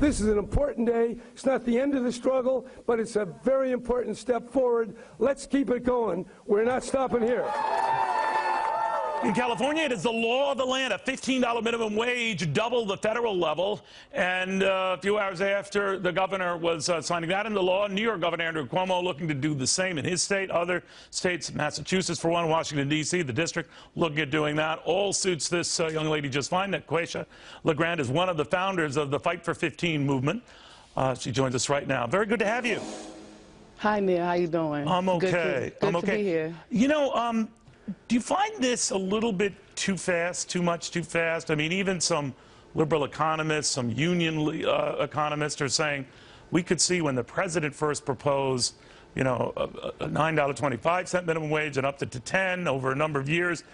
This is an important day. It's not the end of the struggle, but it's a very important step forward. Let's keep it going. We're not stopping here. In California, it is the law of the land, a $15 minimum wage, double the federal level. And a few hours after the governor was signing that into law, New York Governor Andrew Cuomo looking to do the same in his state. Other states, Massachusetts for one, Washington, D.C., the district, looking at doing that. All suits this young lady just fine. NAQUASIA LEGRAND is one of the founders of the Fight for 15 movement. She joins us right now. Very good to have you. Hi, Neil. How you doing? I'm okay. Good to be here. You know, do you find this a little bit too fast, too much too fast? I mean, even some liberal economists, some union economists are saying we could see when the president first proposed, you know, a $9.25 minimum wage and up to 10 over a number of years,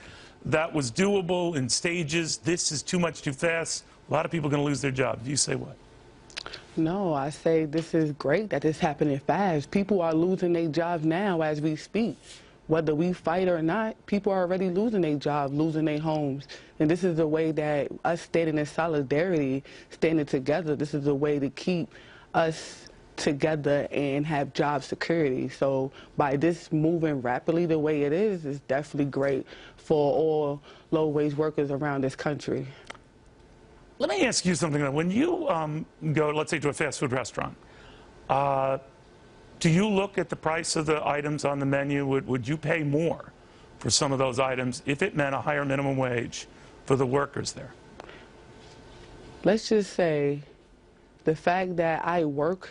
that was doable in stages. This is too much too fast. A lot of people are going to lose their jobs. You say what? No, I say this is great that it's happening fast. People are losing their jobs now as we speak. Whether we fight or not, people are already losing their jobs, losing their homes. And this is the way that us standing in solidarity, standing together, this is the way to keep us together and have job security. So by this moving rapidly the way it is definitely great for all low-wage workers around this country. Let me ask you something. When you go, let's say, to a fast food restaurant, do you look at the price of the items on the menu? Would you pay more for some of those items if it meant a higher minimum wage for the workers there? Let's just say the fact that I work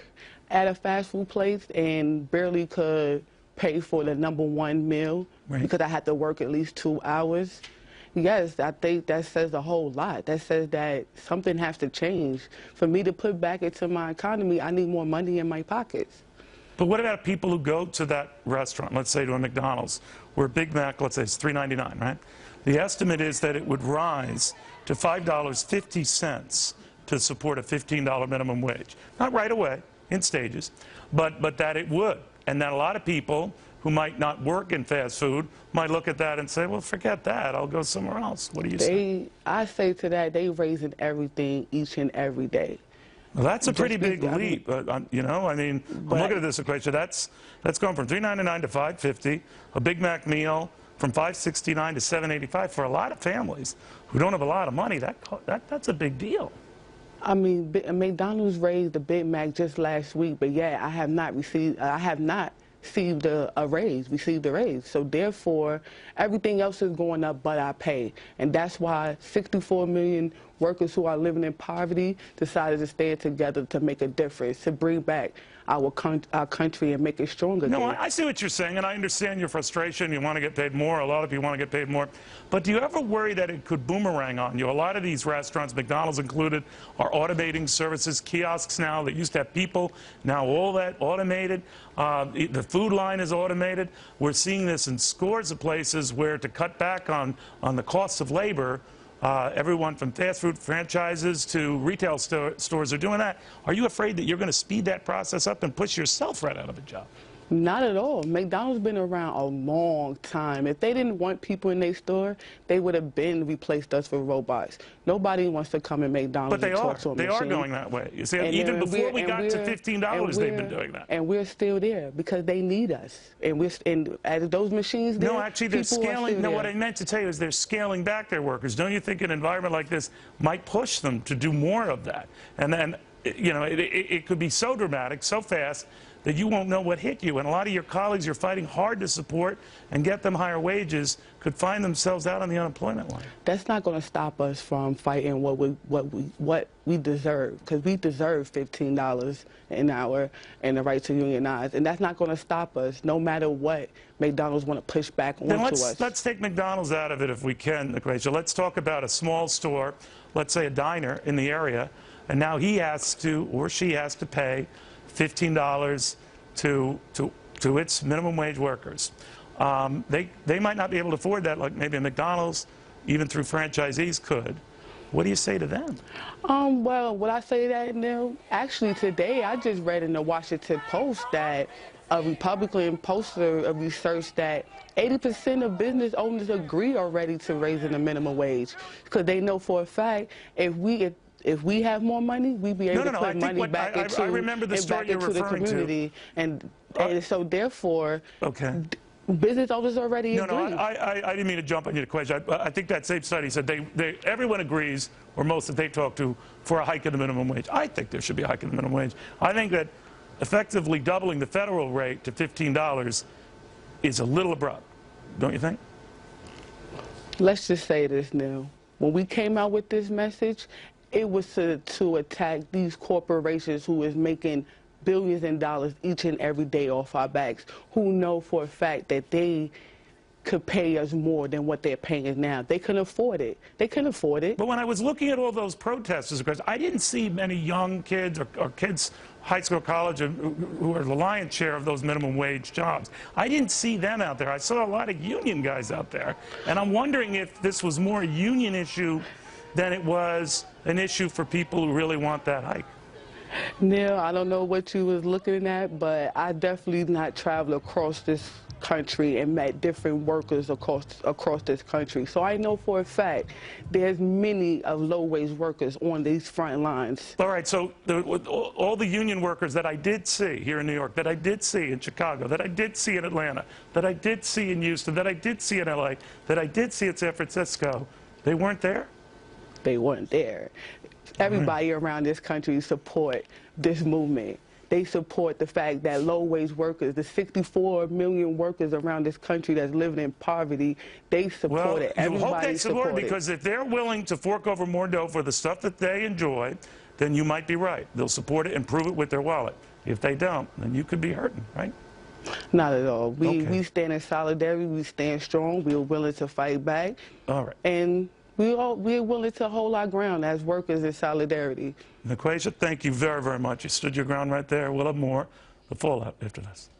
at a fast food place and barely could pay for the #1 meal because I had to work at least 2 hours. Yes, I think that says a whole lot. That says that something has to change. For me to put back into my economy, I need more money in my pockets. But what about people who go to that restaurant, let's say to a McDonald's, where a Big Mac, let's say, is $3.99, right? The estimate is that it would rise to $5.50 to support a $15 minimum wage. Not right away, in stages, but that it would. And that a lot of people who might not work in fast food might look at that and say, well, forget that, I'll go somewhere else. What do you say? I say to that, they raising everything each and every day. Well, that's a pretty big leap, you know. I mean, I'm looking at this equation. That's going from $3.99 to $5.50. A Big Mac meal from $5.69 to $7.85 for a lot of families who don't have a lot of money. That's a big deal. I mean, McDonald's raised the Big Mac just last week, but yeah, I have not received a raise. So therefore, everything else is going up, but I pay. And that's why 64 million workers who are living in poverty decided to stand together to make a difference, to bring back our country and make it stronger again. No, I see what you're saying, and I understand your frustration. You want to get paid more. A lot of you want to get paid more. But do you ever worry that it could boomerang on you? A lot of these restaurants, McDonald's included, are automating services, kiosks now that used to have people. Now all that automated. The food line is automated. We're seeing this in scores of places where to cut back on the costs of labor, everyone from fast food franchises to retail stores are doing that. Are you afraid that you're going to speed that process up and push yourself right out of a job? Not at all. McDonald's been around a long time. If they didn't want people in their store, they would have been replaced us with robots. Nobody wants to come in McDonald's and talk to a machine. They are going that way. You see, even before we got to $15, they've been doing that. And we're still there because they need us. And as those machines there, no, actually, they're scaling. No, what I meant to tell you is they're scaling back their workers. Don't you think an environment like this might push them to do more of that? And then, you know, it could be so dramatic, so fast, that you won't know what hit you. And a lot of your colleagues you're fighting hard to support and get them higher wages could find themselves out on the unemployment line. That's not going to stop us from fighting what we deserve, because we deserve $15 an hour and the right to unionize. And that's not going to stop us, no matter what McDonald's want to push back onto us. Let's take McDonald's out of it if we can, Rachel. Let's talk about a small store, let's say a diner in the area, and now he has to, or she has to pay $15 to its minimum wage workers. They might not be able to afford that, like maybe a McDonald's, even through franchisees could. What do you say to them? Well, what I say to that, Neil, actually today I just read in the Washington Post that a Republican posted a research that 80% of business owners agree already to raising the minimum wage, because they know for a fact if If we have more money, we be able to put money back into I remember the story you're the referring community, and so therefore, business owners already agree. I didn't mean to jump on your question. I think that same study said everyone agrees, or most that they talk to, for a hike in the minimum wage. I think there should be a hike in the minimum wage. I think that effectively doubling the federal rate to $15 is a little abrupt, don't you think? Let's just say this now. When we came out with this message, it was to attack these corporations who is making billions in dollars each and every day off our backs, who know for a fact that they could pay us more than what they're paying us now. They couldn't afford it. They couldn't afford it. But when I was looking at all those protesters, I didn't see many young kids or kids, high school, college, who are the lion's share of those minimum wage jobs. I didn't see them out there. I saw a lot of union guys out there. And I'm wondering if this was more a union issue than it was an issue for people who really want that hike. Neil, I don't know what you was looking at, but I definitely not traveled across this country and met different workers across this country. So I know for a fact there's many of low-wage workers on these front lines. All right, so all the union workers that I did see here in New York, that I did see in Chicago, that I did see in Atlanta, that I did see in Houston, that I did see in LA, that I did see in San Francisco, they weren't there? They weren't there. Everybody around this country support this movement. They support the fact that low-wage workers, the 64 million workers around this country that's living in poverty, they support it. Everybody hope they support it, because if they're willing to fork over more dough for the stuff that they enjoy, then you might be right. They'll support it and prove it with their wallet. If they don't, then you could be hurting, right? Not at all. We stand in solidarity. We stand strong. We are willing to fight back. All right. And we're willing to hold our ground as workers in solidarity. NAQUASIA, thank you very, very much. You stood your ground right there. We'll have more. The fallout after this.